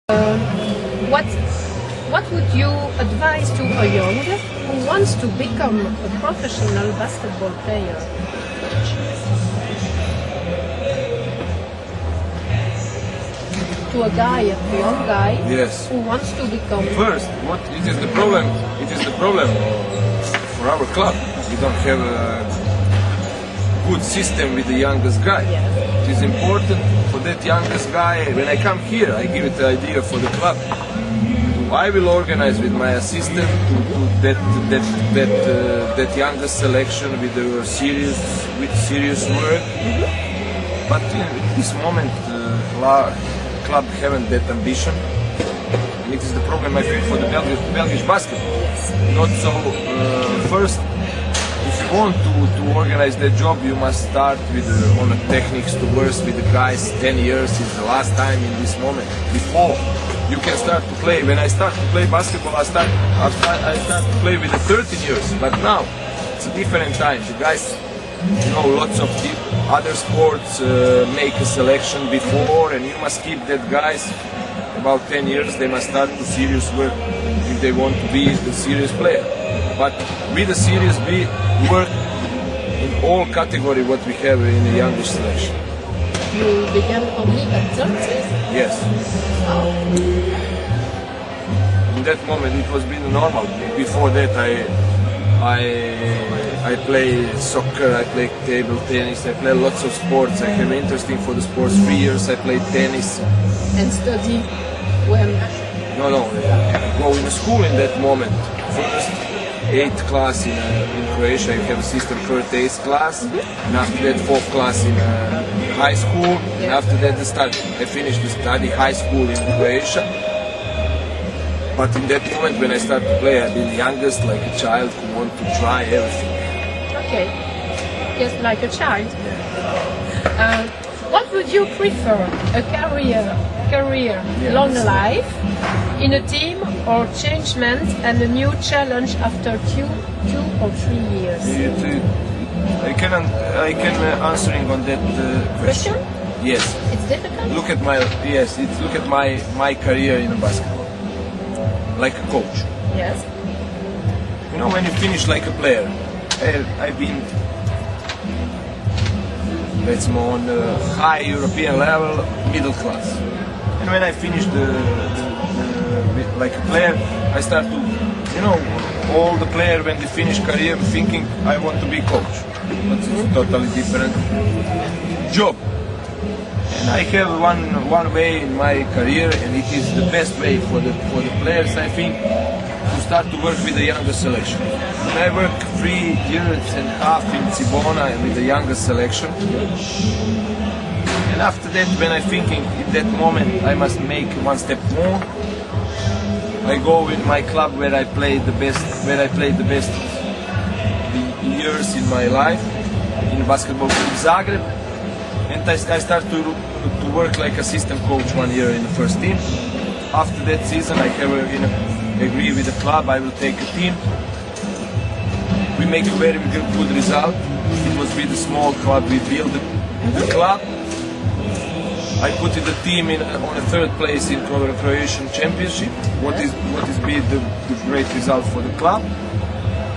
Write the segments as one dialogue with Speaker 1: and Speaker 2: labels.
Speaker 1: What would you advise to a young who wants to become a professional basketball player? To a young guy,
Speaker 2: Yes.
Speaker 1: who wants to become.
Speaker 2: First, what it is the problem? It is the problem for our club. We don't have a good system with the youngest guy.
Speaker 1: Yes.
Speaker 2: It is important for that youngest guy. When I come here, I give it the idea for the club. I will organize with my assistant to that youngest selection with the serious work. But in this moment, club haven't that ambition. And it is the problem I think for the Belgish basketball. Not so. First, if you want to organize that job, you must start with on the techniques to work with the guys. 10 years is the last time in this moment. Before you can start to play. When I start to play basketball, I start to play with the 13 years. But now it's a different time. The guys know lots of other sports make a selection before, and you must keep that guys about 10 years. They must start to serious work if they want to be a serious player. But with the serious work in all category what we have in the youngest selection.
Speaker 1: You began only at 30?
Speaker 2: Yes. In that moment it was been normal. Before that I play soccer, I play table tennis, I play lots of sports. I have interesting for the sports. 3 years I played tennis.
Speaker 1: And study when?
Speaker 2: No, go in school in that moment. First 8th class in Croatia, you have a system first 8th class, and after that 4th class in high school, and after that I finished the study high school in Croatia. But in that moment when I started to play, I've been the youngest, like a child who want to try everything.
Speaker 1: Okay, just like a child. What would you prefer? A career, long life, in a team, or changement and a new challenge after two or 3 years?
Speaker 2: I can answering on that question. Yes.
Speaker 1: It's difficult.
Speaker 2: Look at my career in basketball, like a coach.
Speaker 1: Yes.
Speaker 2: You know, when you finish like a player, I've been, let's say, on the high European level, middle class. And when I finish like a player, I start to, all the player when they finish career thinking I want to be coach. But it's a totally different job. And I have one way in my career, and it is the best way for the players, I think, to start to work with the youngest selection. When I work 3 years and a half in Cibona with the youngest selection, and after that, when I'm thinking in that moment I must make one step more, I go with my club where I played the best years in my life, in basketball club Zagreb, and I start to work like assistant coach 1 year in the first team. After that season, I have agree with the club. I will take a team. We make a very good result. It was with a small club. We build the club. I put the team on a 3rd place in Croatian Championship. What is be the great result for the club.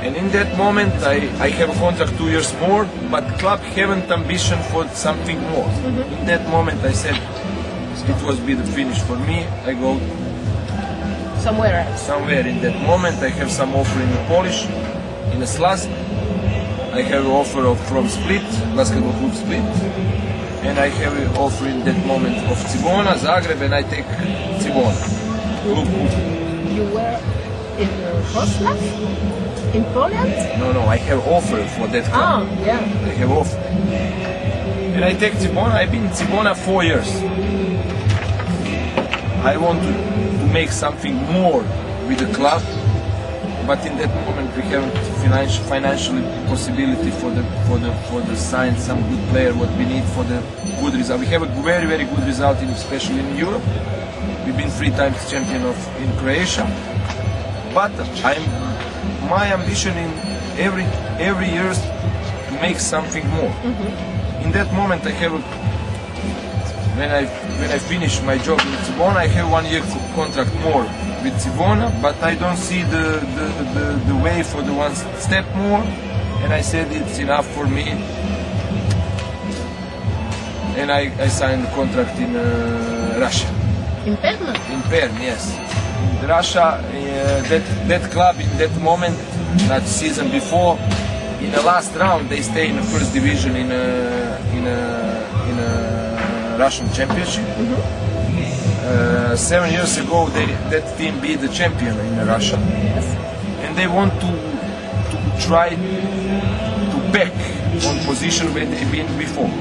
Speaker 2: And in that moment, I have a contract 2 years more, but club haven't ambition for something more. In that moment, I said it was be the finish for me. I go
Speaker 1: somewhere else.
Speaker 2: Somewhere in that moment, I have some offer in the Polish, in the Slask. I have an offer from Split, basketball club Split. And I have an offer in that moment of Cibona, Zagreb, and I take Cibona.
Speaker 1: You were in Wrocław? In Poland?
Speaker 2: No, I have offer for that club.
Speaker 1: Yeah.
Speaker 2: I have offer. And I take Cibona. I've been in Cibona 4 years. I want to make something more with the club, but in that moment we have financial possibility for the sign some good player. What we need for the good result. We have a very good result, especially in Europe. We've been 3 times champion in Croatia. But my ambition in every year to make something more. In that moment I have when I finish my job in Cibona, I have 1 year contract more with Cibona, but I don't see the way for the one step more, and I said it's enough for me, and I signed the contract in Russia.
Speaker 1: In Perm?
Speaker 2: In Perm, yes. In Russia, that club in that moment, not season before, in the last round they stay in the first division in Russian championship. 7 years ago, that team beat the champion in Russia, and they want to try to back on position where they've been before.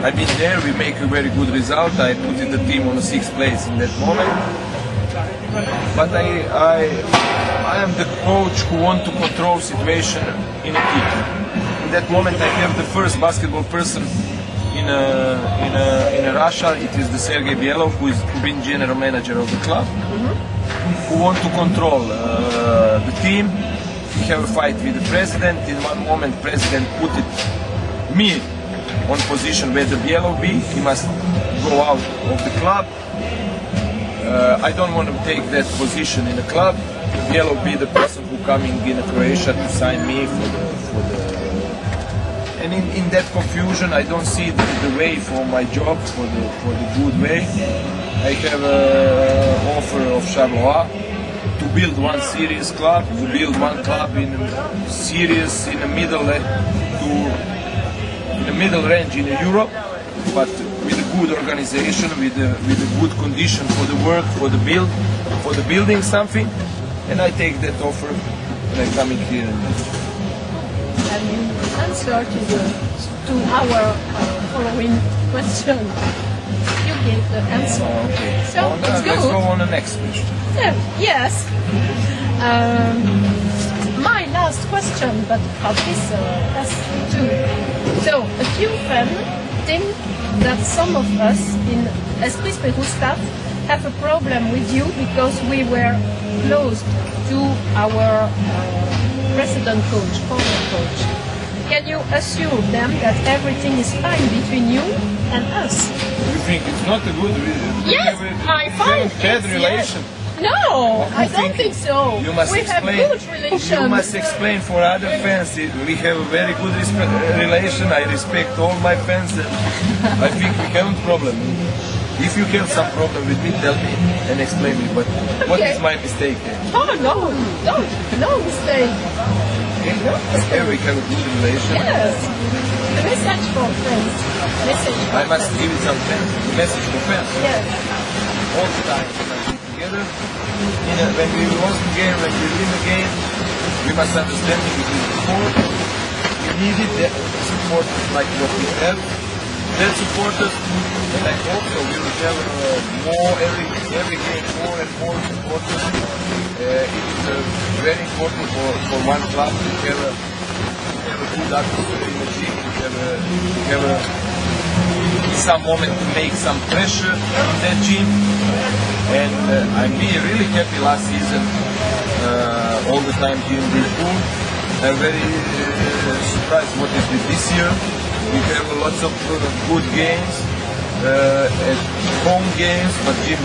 Speaker 2: I've been there. We make a very good result. I put the team on the 6th place in that moment. But I am the coach who want to control situation in a team. In that moment, I have the first basketball person in Russia. It is the Sergei Bielov, who is been general manager of the club, who want to control the team. We have a fight with the president. In one moment, president put me on position where the Bielov be. He must go out of the club. I don't want to take that position in the club. Bielov be the person who coming in Croatia to sign me for the. And in that confusion, I don't see the way for my job, for the good way. I have an offer of Charleroi to build one serious club, to build one club in serious in the middle range in Europe, but with a good organization, with a good condition for the work, for the building something, and I take that offer and I come in here.
Speaker 1: And in answer to our following question, you gave the answer.
Speaker 2: Okay.
Speaker 1: So it's good.
Speaker 2: Let's go on the next question.
Speaker 1: Yes. My last question, but Fabrice has two. So a few fans think that some of us in Esprit Spirou staff have a problem with you because we were close to our president coach, former coach. Can you assure them that everything is fine between you and us?
Speaker 2: You think it's not a good reason?
Speaker 1: Yes, I find
Speaker 2: bad
Speaker 1: it's
Speaker 2: relation.
Speaker 1: Yes. No, I don't think so.
Speaker 2: You must
Speaker 1: we have
Speaker 2: explain.
Speaker 1: good relation.
Speaker 2: You must explain for other fans. We have a very good relation. I respect all my fans. And I think we have a problem. If you have some problem with me, tell me and explain me. But what is my mistake?
Speaker 1: Oh no, don't, no mistake.
Speaker 2: Okay, we have a good relation.
Speaker 1: Yes, a message for fans. Message. For
Speaker 2: I must
Speaker 1: fans.
Speaker 2: give it some fans. Message for fans.
Speaker 1: Yes.
Speaker 2: All the time. Together. When we lost the game, when we win the game, we must understand it is support. We needed that support like what we have. That supporters, and I hope so we will have more every game, more and more supporters. It is very important for one club to have a good atmosphere in the team, to have some moment to make some pressure in that team. And I'm really happy last season, all the time here in Liverpool. I'm very surprised what is with this year. We have lots of good games, at home games, but Jim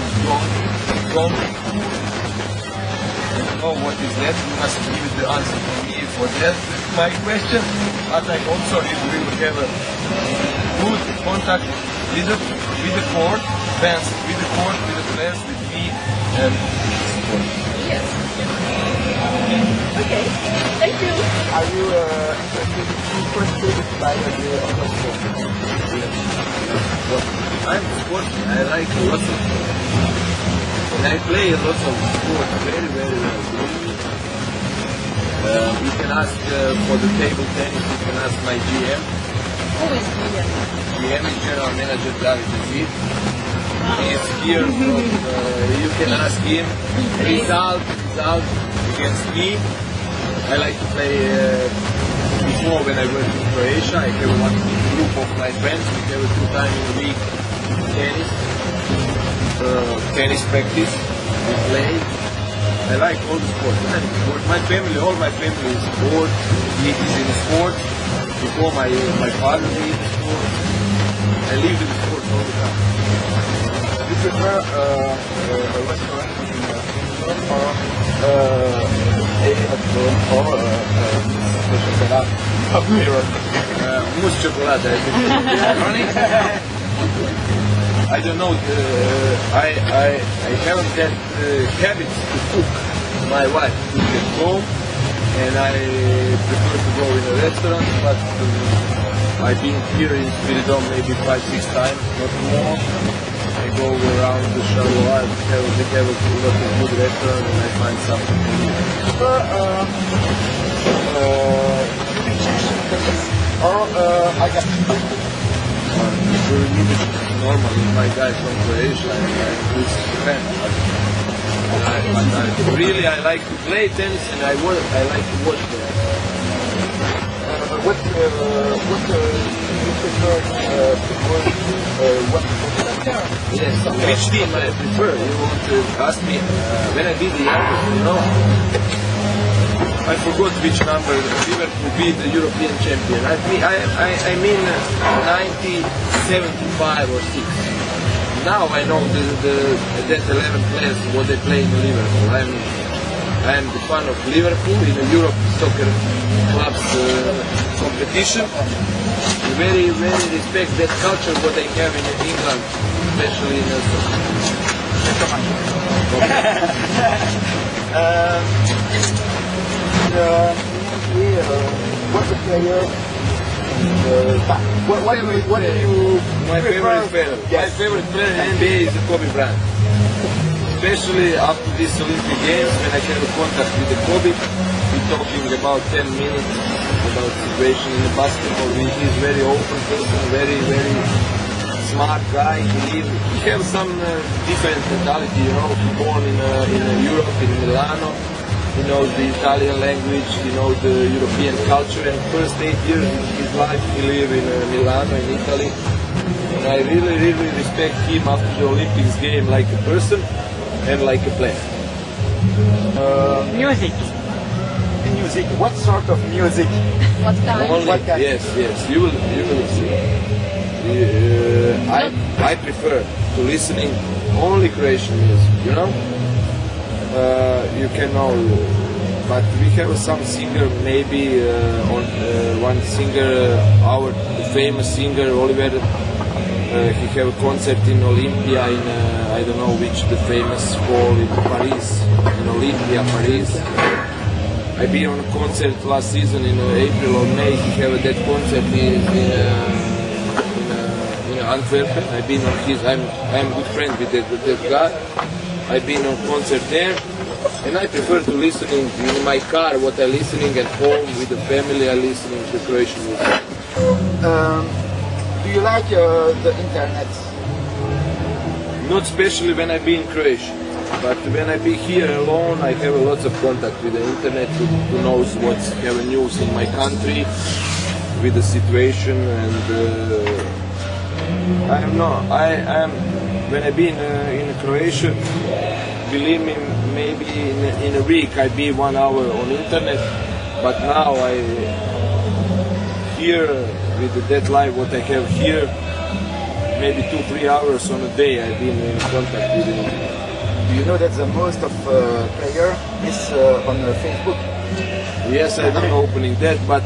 Speaker 2: don't know what is that. You must give the answer for me for that. My question, but I also we will have a good contact with the court, fans, with the court, with the players, with me, and support.
Speaker 1: Yes. Okay. Thank you.
Speaker 3: Are you frustrated by the other sport?
Speaker 2: I'm sporty. I like lots of sport. And I play lots of sport very, very well. You can ask for the table tennis, you can ask my GM.
Speaker 1: Who is here?
Speaker 2: GM is General Manager Drazen. He is here from, you can ask him. Result against me. I like to play, before when I went to Croatia, I have one group of my friends. We have 2 times in a week tennis practice. We play. I like all the sports. My family, all my family is sport. He is in sport. Before my father did sport. I live with the sport all the time.
Speaker 3: Do you prefer a restaurant in Europe or at home or the chocolate of Europe?
Speaker 2: Mousse chocolate, I think. I don't know. I haven't that habit to cook. My wife cooks at home, and I prefer to go in a restaurant. But I've been here in Spiridon maybe 5-6 times, not more. I go around the Charleroi. They have a lot of good restaurants, and I find something to eat.
Speaker 3: Or I got
Speaker 2: Normally, my guy from Croatia, I'm good fan. But really, I like to play tennis, and I like to watch tennis.
Speaker 3: what you prefer what
Speaker 2: Yes, which team I prefer? You want to ask me when I beat the youngest, you know? I forgot which number Liverpool beat the European champion. I mean 1975 or 6. Now I know that 11 players what they play in Liverpool. I am the fan of Liverpool in the Europe soccer clubs competition. Very respect that culture what they have in England, especially in soccer.
Speaker 3: what's the player? What do you
Speaker 2: My
Speaker 3: prefer?
Speaker 2: favorite player.
Speaker 3: Yes.
Speaker 2: My favorite player in NBA is Kobe Bryant. Especially after these Olympic Games, when I have a contact with the Kobe, we're talking about 10 minutes about the situation in the basketball. He's very open person, very smart guy. He has some different mentality, you know. He born in Europe, in Milano. He knows the Italian language, he knows the European culture, and first 8 years of his life he lived in Milano, in Italy. And I really respect him after the Olympics game like a person and like a player.
Speaker 4: Music.
Speaker 3: Music. What sort of music?
Speaker 1: What kind?
Speaker 3: What kind?
Speaker 2: Yes, you will see. I prefer to listening only Croatian music, you know? You can know, but we have some singer, maybe one singer, our famous singer Oliver. He have a concert in Olympia in I don't know which the famous hall in Paris, in Olympia, Paris. I been on a concert last season in April or May. He have that concert in Antwerp. I've been on his. I'm good friend with that guy. I've been on concert there, and I prefer to listening in my car. What I listening at home with the family, I listening to Croatian music.
Speaker 3: Do you like the internet?
Speaker 2: Not especially when I be in Croatia, but when I be here alone, I have lots of contact with the internet to know what's have news in my country, with the situation, and I am not. I am when I be in Croatia. Believe me, maybe in a week I be 1 hour on internet, but now I here with the deadline what I have here, maybe 2-3 hours on a day I've been in contact with it.
Speaker 3: Do you know that the most of player is on Facebook?
Speaker 2: Yes, I've been opening that, but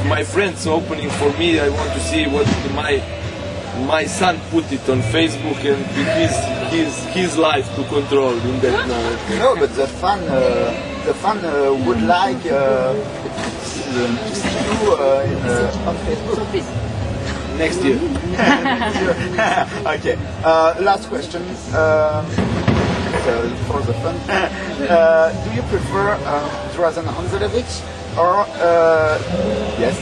Speaker 2: my friends opening for me. I want to see what my son put it on Facebook, and his life to control in that moment.
Speaker 3: No, but the fan would like to see you on Facebook.
Speaker 2: Next year.
Speaker 3: Okay. Last question. For the fun. Do you prefer Drazen Anzulovic or yes,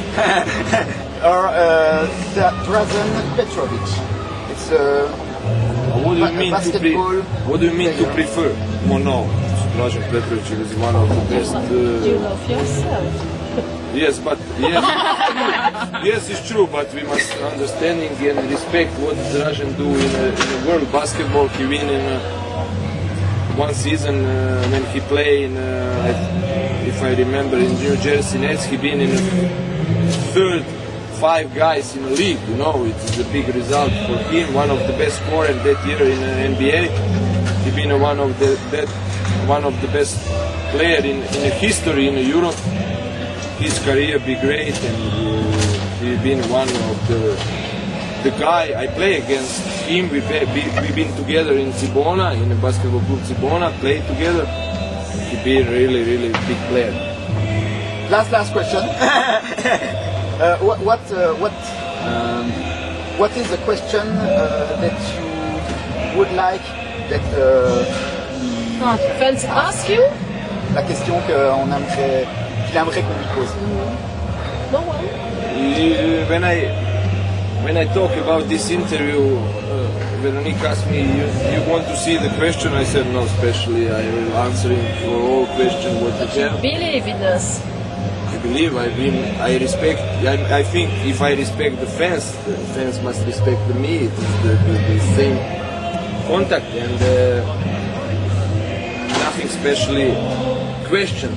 Speaker 3: or Drazen Petrovic? It's
Speaker 2: What do you mean
Speaker 3: basketball.
Speaker 2: What do you mean to prefer? Oh no, Drazen Petrovic is one of the best.
Speaker 1: You love yourself.
Speaker 2: Yes, but yes, yes, it's true. But we must understanding and respect what Drazen do in world basketball. He win in one season when he play in, if I remember, in New Jersey Nets. He been in 5 guys in the league. You know, it's a big result for him. One of the best scorers that year in the NBA. He been one of the best player in history in Europe. His career be great, and he been one of the guy I play against him. We been together in Cibona, in the basketball club Cibona, play together. He be really big player.
Speaker 3: Last question. What is the question that you would like that
Speaker 1: Fans ask you?
Speaker 3: la question qu'il aimerait qu'on lui pose?
Speaker 1: No one.
Speaker 2: When I talk about this interview, Veronique asked me, you want to see the question? I said no, especially I will answering for all questions what you can.
Speaker 1: Believe in us.
Speaker 2: I believe, I respect, I think if I respect the fans must respect me. It is the same contact, and nothing especially question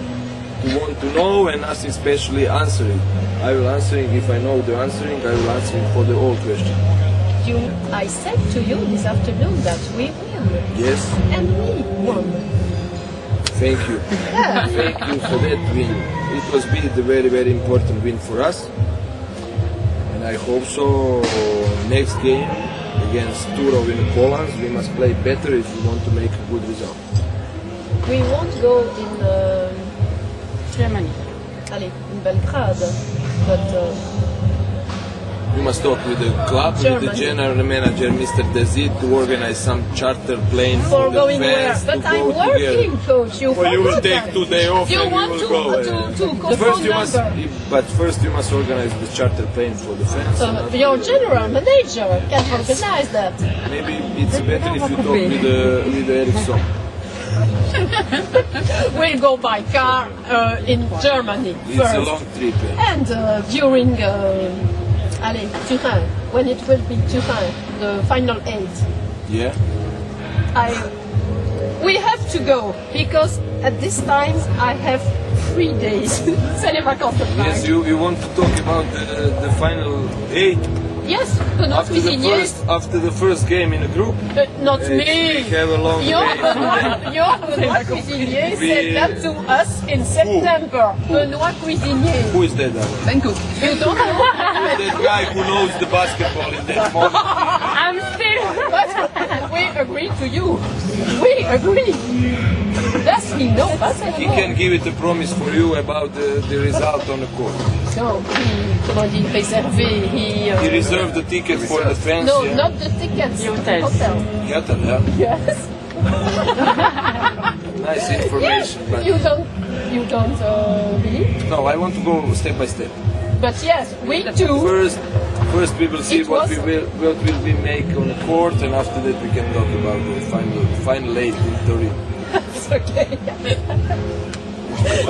Speaker 2: to want to know, and nothing especially answering. I will answering if I know the answering. I will answering for the all question.
Speaker 1: I said to you this afternoon that we win.
Speaker 2: Yes.
Speaker 1: And we won.
Speaker 2: Thank you.
Speaker 1: Yeah.
Speaker 2: Thank you for that win. It was be the very important win for us, and I hope so. Next game against Turov in Poland, we must play better if we want to make a good result.
Speaker 1: We won't go in
Speaker 4: Germany.
Speaker 1: allez, in Belgrade, but
Speaker 2: We must talk with the club, with the
Speaker 1: Germany.
Speaker 2: general manager, Mr. Dezid, to organize some charter plane
Speaker 1: for
Speaker 2: for the
Speaker 1: going where?
Speaker 2: fans
Speaker 1: But
Speaker 2: to
Speaker 1: I'm
Speaker 2: go
Speaker 1: working,
Speaker 2: together.
Speaker 1: coach. You
Speaker 2: Well, you will
Speaker 1: forgot
Speaker 2: take
Speaker 1: that.
Speaker 2: 2 days off
Speaker 1: You
Speaker 2: and
Speaker 1: want
Speaker 2: you will go.
Speaker 1: to
Speaker 2: But first
Speaker 1: phone
Speaker 2: you must,
Speaker 1: number.
Speaker 2: but first you must organize the charter plane for the fans. and after
Speaker 1: Your
Speaker 2: that-
Speaker 1: general manager can organize that.
Speaker 2: Maybe it's better if you talk with Ericsson.
Speaker 1: We'll go by car in Germany
Speaker 2: It's
Speaker 1: first.
Speaker 2: a long trip.
Speaker 1: And during allez, Turin, when it will be Turin, the final 8,
Speaker 2: Yeah.
Speaker 1: we have to go because at this time I have 3 days. C'est les vacances de Prague.
Speaker 2: Yes, you want to talk about the final 8
Speaker 1: Yes, Benoît Cuisinier.
Speaker 2: after the first game in the group.
Speaker 1: Not
Speaker 2: We
Speaker 1: me.
Speaker 2: have a long
Speaker 1: Your
Speaker 2: way.
Speaker 1: Benoît Cuisinier
Speaker 2: We-
Speaker 1: said that to us in September. Benoît Cuisinier.
Speaker 2: Who is that?
Speaker 4: Thank you.
Speaker 1: You don't know?
Speaker 2: That guy who knows the basketball in that moment.
Speaker 4: I'm still.
Speaker 1: But we agree to you. We agree. Does he know
Speaker 2: He
Speaker 1: basketball?
Speaker 2: can give it a promise for you about the result on the court.
Speaker 1: No, comment dire, réservé.
Speaker 2: He reserved the ticket for the fans.
Speaker 1: No,
Speaker 2: yeah.
Speaker 1: not the tickets.
Speaker 4: The hotels.
Speaker 1: Hotel.
Speaker 2: Hotel, yeah.
Speaker 1: Yes.
Speaker 2: Nice information. But
Speaker 1: You don't believe?
Speaker 2: no, I want to go step by step.
Speaker 1: But yes, we too.
Speaker 2: First we will see
Speaker 1: It
Speaker 2: what
Speaker 1: was-
Speaker 2: will we make on the court, and after that we can talk about the final 8 in Turin.
Speaker 1: It's okay.